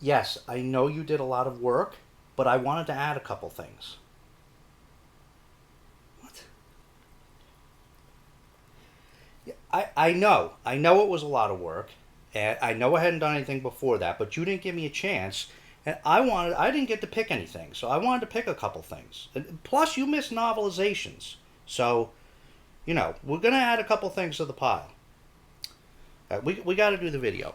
Yes, I know you did a lot of work, but I wanted to add a couple things. What? Yeah, I know it was a lot of work, and I know I hadn't done anything before that, but you didn't give me a chance, and I didn't get to pick anything, so I wanted to pick a couple things. And plus, you missed novelizations, so we're gonna add a couple things to the pile. We got to do the video.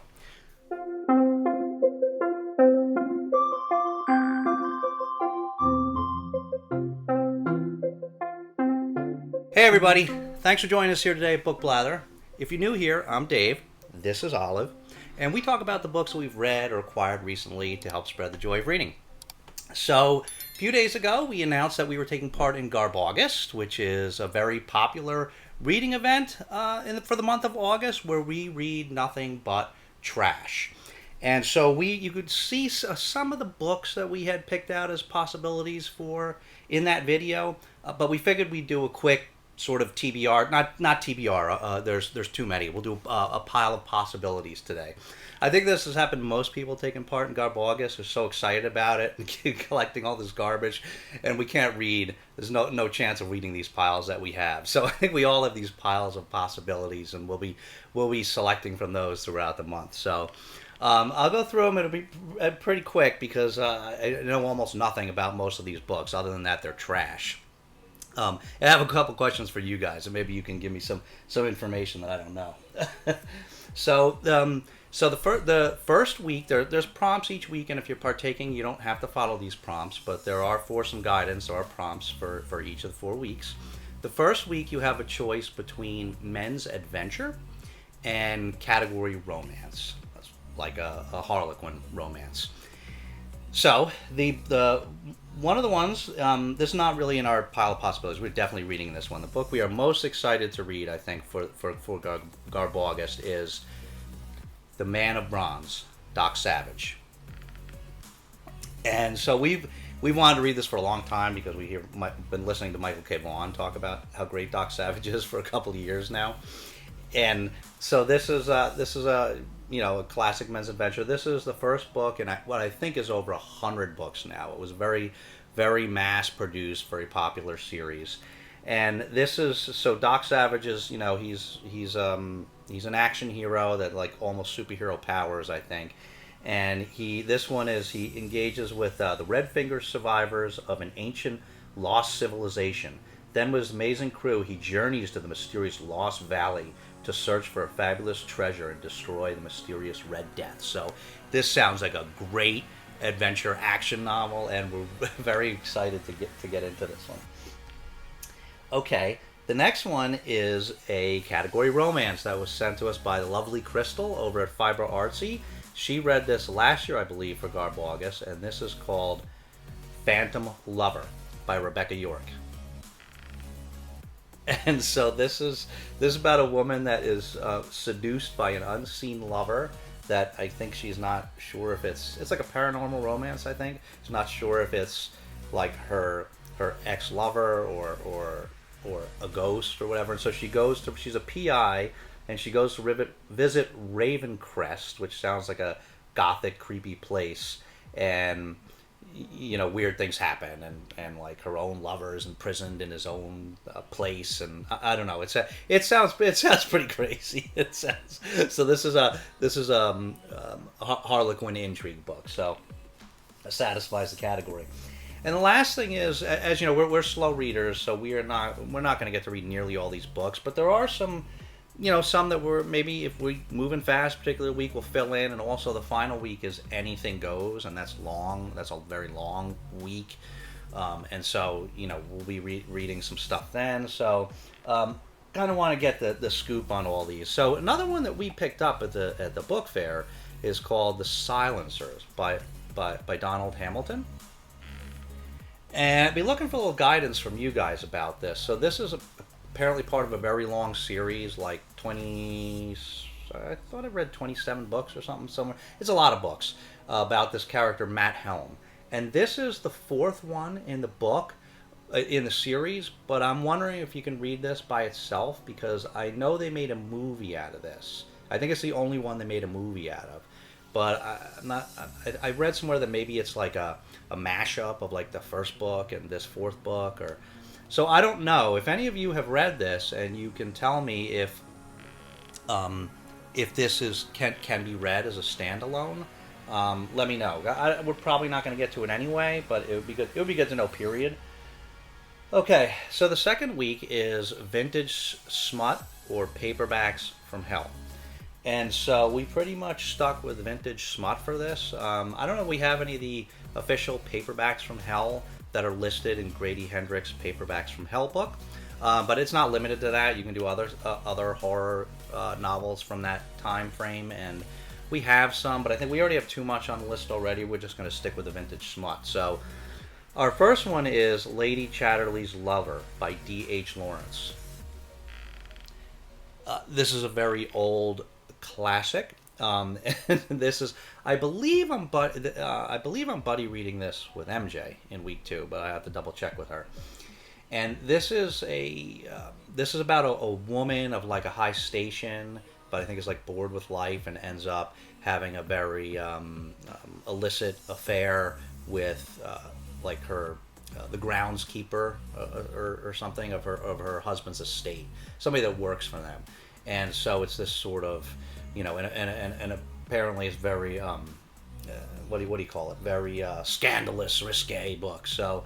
Hey everybody, thanks for joining us here today at Book Blather. If you're new here, I'm Dave. This is Olive, and we talk about the books that we've read or acquired recently to help spread the joy of reading. So, a few days ago, we announced that we were taking part in GarbAugust, which is a very popular reading event for the month of August where we read nothing but trash. And so you could see some of the books that we had picked out as possibilities for in that video, but we figured we'd do a quick sort of TBR, not TBR. There's too many. We'll do a pile of possibilities today. I think this has happened to most people taking part in GarbAugust. They're so excited about it, collecting all this garbage, and we can't read. There's no chance of reading these piles that we have. So I think we all have these piles of possibilities, and we'll be selecting from those throughout the month. So. I'll go through them. It'll be pretty quick because I know almost nothing about most of these books. Other than that, they're trash. And I have a couple questions for you guys, and maybe you can give me some information that I don't know. so the first week there's prompts each week, and if you're partaking, you don't have to follow these prompts, but there are for some guidance. There are prompts for each of the 4 weeks. The first week you have a choice between men's adventure and category romance, like a Harlequin romance. So the one of the ones, this is not really in our pile of possibilities. We're definitely reading this one. The book we are most excited to read, I think, for GarbAugust is The Man of Bronze, Doc Savage. And so we wanted to read this for a long time because been listening to Michael K. Vaughan talk about how great Doc Savage is for a couple of years now. And so this is a classic men's adventure. This is the first book in what I think is over 100 books now. It was very, very mass-produced, very popular series. And this is so Doc Savage is he's an action hero that like almost superhero powers, I think. And he engages with the Red Finger survivors of an ancient lost civilization. Then with his amazing crew, he journeys to the mysterious Lost Valley to search for a fabulous treasure and destroy the mysterious Red Death. So this sounds like a great adventure action novel, and we're very excited to get into this one. Okay, the next one is a category romance that was sent to us by the lovely Crystal over at Fiber Artsy. She read this last year, I believe, for GarbAugust, and this is called Phantom Lover by Rebecca York. And so this is about a woman that is seduced by an unseen lover that I think she's not sure if it's like a paranormal romance. I think she's not sure if it's like her ex-lover or a ghost or whatever. And so she's a PI, and she goes to visit Ravencrest, which sounds like a gothic, creepy place, and weird things happen, and like her own lover is imprisoned in his own place, and I don't know. It sounds pretty crazy. It sounds so. This is a Harlequin intrigue book, so it satisfies the category. And the last thing is, as you know, we're slow readers, so we're not going to get to read nearly all these books, but there are some. Some that we're maybe if we moving fast, particular week, we'll fill in, and also the final week is Anything Goes, and that's long. That's a very long week, and so we'll be reading some stuff then. So, kind of want to get the scoop on all these. So another one that we picked up at the book fair is called The Silencers by Donald Hamilton. And I'd be looking for a little guidance from you guys about this. So this is apparently part of a very long series, like 20, I thought I read 27 books or something somewhere. It's a lot of books about this character, Matt Helm. And this is the 4th one in the book, in the series, but I'm wondering if you can read this by itself, because I know they made a movie out of this. I think it's the only one they made a movie out of. but I read somewhere that maybe it's like a mashup of like the first book and this fourth book, or so I don't know. If any of you have read this and you can tell me if this can be read as a standalone, let me know. We're probably not going to get to it anyway, but it would be good. It would be good to know. Period. Okay, so the second week is Vintage Smut or Paperbacks from Helm. And so we pretty much stuck with Vintage Smut for this. I don't know if we have any of the official Paperbacks from Hell that are listed in Grady Hendrix' Paperbacks from Hell book. But it's not limited to that. You can do other horror novels from that time frame. And we have some, but I think we already have too much on the list already. We're just going to stick with the Vintage Smut. So our first one is Lady Chatterley's Lover by D.H. Lawrence. This is a very old classic. And this is, I believe I'm buddy reading this with MJ in week 2, but I have to double check with her. And this is about a woman of like a high station, but I think is like bored with life and ends up having a very illicit affair with like her the groundskeeper or something of her husband's estate, somebody that works for them. And so it's this sort of, and apparently it's very what do you call it? Very scandalous, risque book. So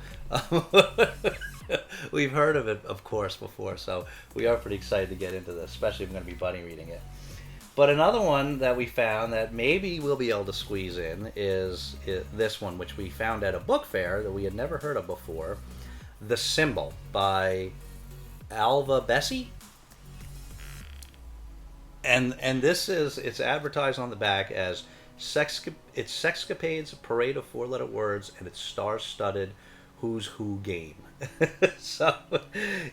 we've heard of it, of course, before. So we are pretty excited to get into this, especially if I'm going to be buddy reading it. But another one that we found that maybe we'll be able to squeeze in is this one, which we found at a book fair that we had never heard of before. The Symbol by Alvah Bessie. And it's advertised on the back as it's Sexcapades, a parade of 4-letter words, and it's star-studded Who's Who game. So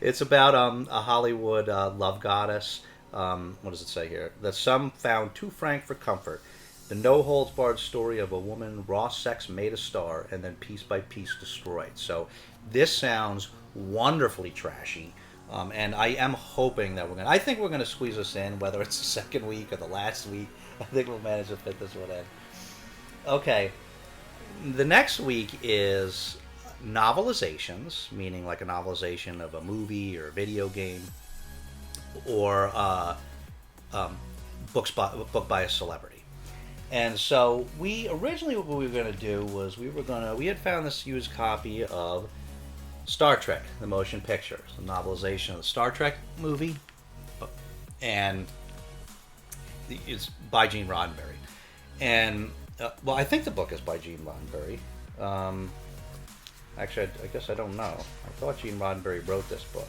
it's about a Hollywood love goddess. What does it say here? That some found too frank for comfort. The no-holds-barred story of a woman raw sex made a star and then piece by piece destroyed. So this sounds wonderfully trashy. And I am hoping that I think we're going to squeeze this in, whether it's the second week or the last week. I think we'll manage to fit this one in. Okay. The next week is novelizations, meaning like a novelization of a movie or a video game, or book by a celebrity. And so originally what we were going to do was we had found this used copy of Star Trek, the motion picture, a novelization of the Star Trek movie, and it's by Gene Roddenberry. And I think the book is by Gene Roddenberry. Actually, I guess I don't know. I thought Gene Roddenberry wrote this book.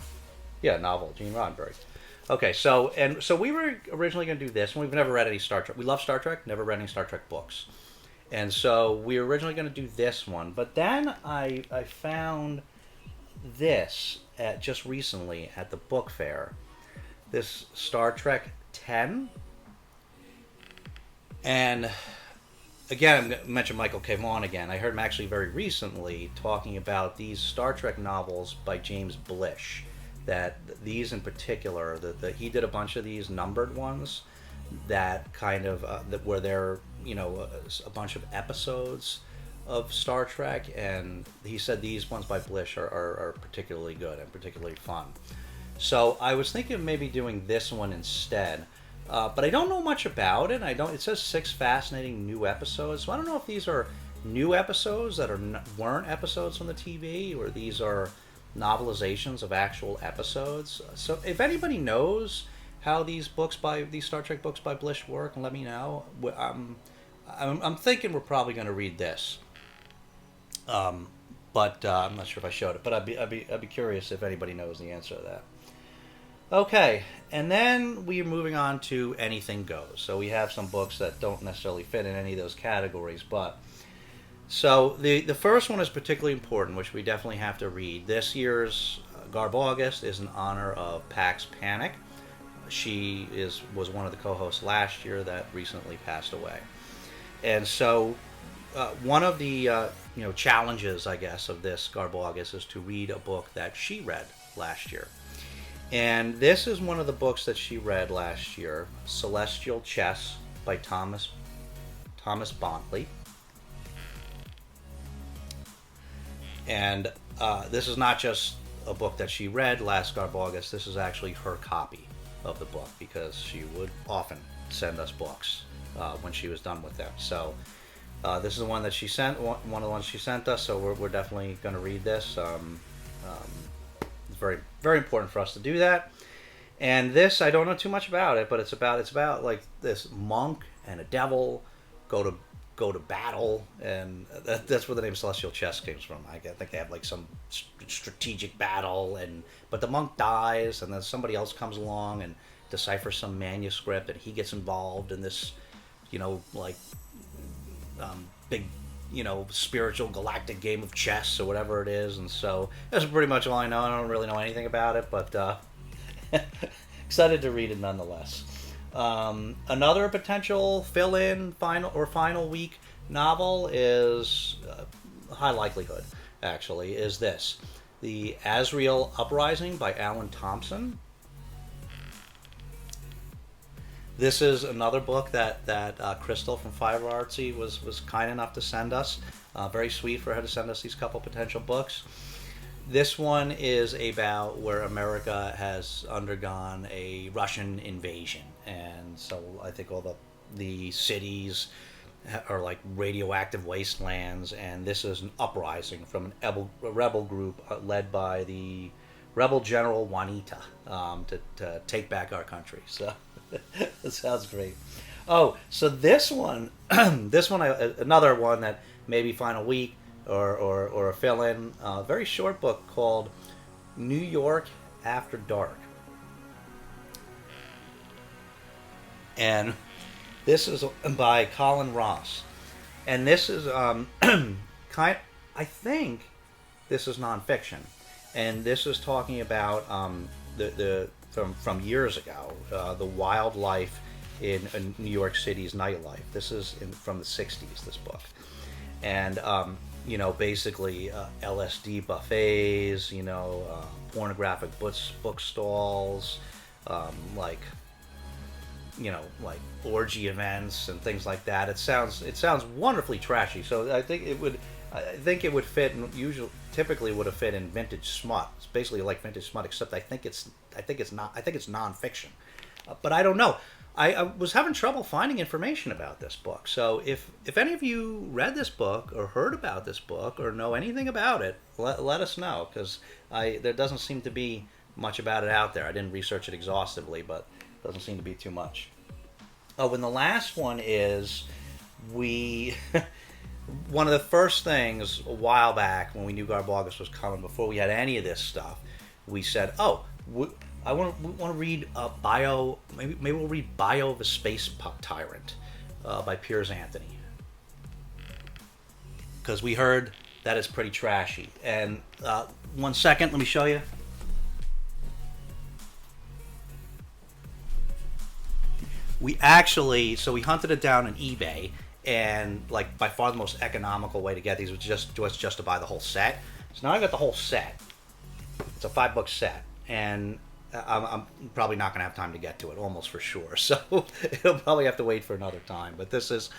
Yeah, novel, Gene Roddenberry. Okay, so we were originally going to do this, and we've never read any Star Trek. We love Star Trek, never read any Star Trek books. And so we were originally going to do this one, but then I found this just recently at the book fair, this Star Trek 10. And again, I'm going to mention Michael K. Vaughan again. I heard him actually very recently talking about these Star Trek novels by James Blish. That these in particular, that he did a bunch of these numbered ones that kind of where they're a bunch of episodes of Star Trek, and he said these ones by Blish are particularly good and particularly fun. So I was thinking of maybe doing this one instead, but I don't know much about it. It says 6 fascinating new episodes, so I don't know if these are new episodes that weren't episodes from the TV, or these are novelizations of actual episodes. So if anybody knows how these Star Trek books by Blish work, let me know. I'm thinking we're probably going to read this. But I'm not sure if I showed it, but I'd be curious if anybody knows the answer to that. Okay, and then we're moving on to Anything Goes. So we have some books that don't necessarily fit in any of those categories, but so the first one is particularly important, which we definitely have to read. This year's GarbAugust is in honor of Pax Panic. She was one of the co-hosts last year that recently passed away, and so one of the challenges, I guess, of this GarbAugust is to read a book that she read last year. And this is one of the books that she read last year, Celestial Chess by Thompson. Thomas Bontly. And this is not just a book that she read last GarbAugust. This is actually her copy of the book, because she would often send us books when she was done with them. So this is the one that she sent, one of the ones she sent us, so we're definitely going to read this. It's very, very important for us to do that. And this, I don't know too much about it, but it's about like this monk and a devil go to battle, and that's where the name Celestial Chess comes from. I think they have like some strategic battle, but the monk dies, and then somebody else comes along and deciphers some manuscript, and he gets involved in this, big, spiritual galactic game of chess or whatever it is. And so that's pretty much all I know. I don't really know anything about it, but excited to read it nonetheless. Another potential fill-in final week novel is high likelihood, actually, is this: the Asriel Uprising by Allyn Thompson. This is another book that Crystal from Fiverr Artsy was kind enough to send us. Very sweet for her to send us these couple potential books. This one is about where America has undergone a Russian invasion, and so I think all the cities are like radioactive wastelands, and this is an uprising from a rebel group led by the rebel general Juanita to take back our country. So that sounds great. Oh, so this one, another one that maybe final week or a fill-in, very short book called New York After Dark. And this is by Colin Ross. And this is I think this is nonfiction. And this is talking about from years ago, the wildlife in New York City's nightlife. This is from the 60s, this book. And basically LSD buffets, pornographic book stalls, like orgy events and things like that. It sounds wonderfully trashy. So I think it would fit, and typically would have fit in vintage smut. It's basically like vintage smut, except I think it's nonfiction. But I don't know. I was having trouble finding information about this book. So if any of you read this book or heard about this book or know anything about it, let us know, because there doesn't seem to be much about it out there. I didn't research it exhaustively, but it doesn't seem to be too much. Oh, and the last one is one of the first things a while back when we knew GarbAugust was coming, before we had any of this stuff, we said, I want to read maybe we'll read Bio of a Space Pup Tyrant by Piers Anthony, because we heard that it's pretty trashy. And 1 second, let me show you. We hunted it down on eBay, and like by far the most economical way to get these was just to buy the whole set. So now I got the whole set. It's a 5-book set, and I'm probably not going to have time to get to it, almost for sure. So it'll probably have to wait for another time. But this is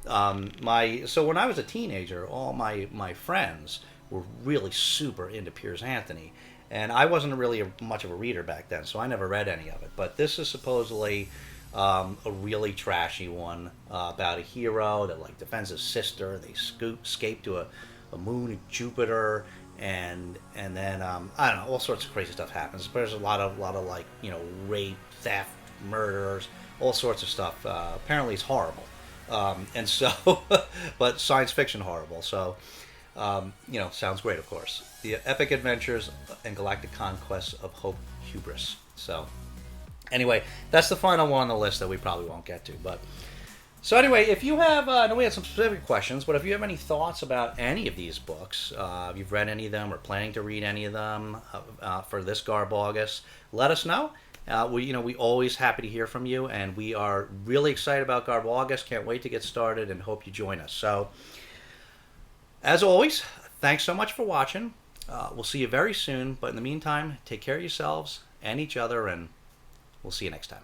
so when I was a teenager, all my friends were really super into Piers Anthony, and I wasn't really much of a reader back then, so I never read any of it. But this is supposedly a really trashy one about a hero that defends his sister. They escape to a moon of Jupiter. And then I don't know, all sorts of crazy stuff happens. There's a lot of rape, theft, murders, all sorts of stuff. Apparently it's horrible, and so but science fiction horrible. So sounds great, of course. The epic adventures and galactic conquests of Hope Hubris. So anyway, that's the final one on the list that we probably won't get to, but. So anyway, if you have, I know we had some specific questions, but if you have any thoughts about any of these books, if you've read any of them or planning to read any of them for this GarbAugust, let us know. We always happy to hear from you, and we are really excited about GarbAugust. Can't wait to get started, and hope you join us. So, as always, thanks so much for watching. We'll see you very soon, but in the meantime, take care of yourselves and each other, and we'll see you next time.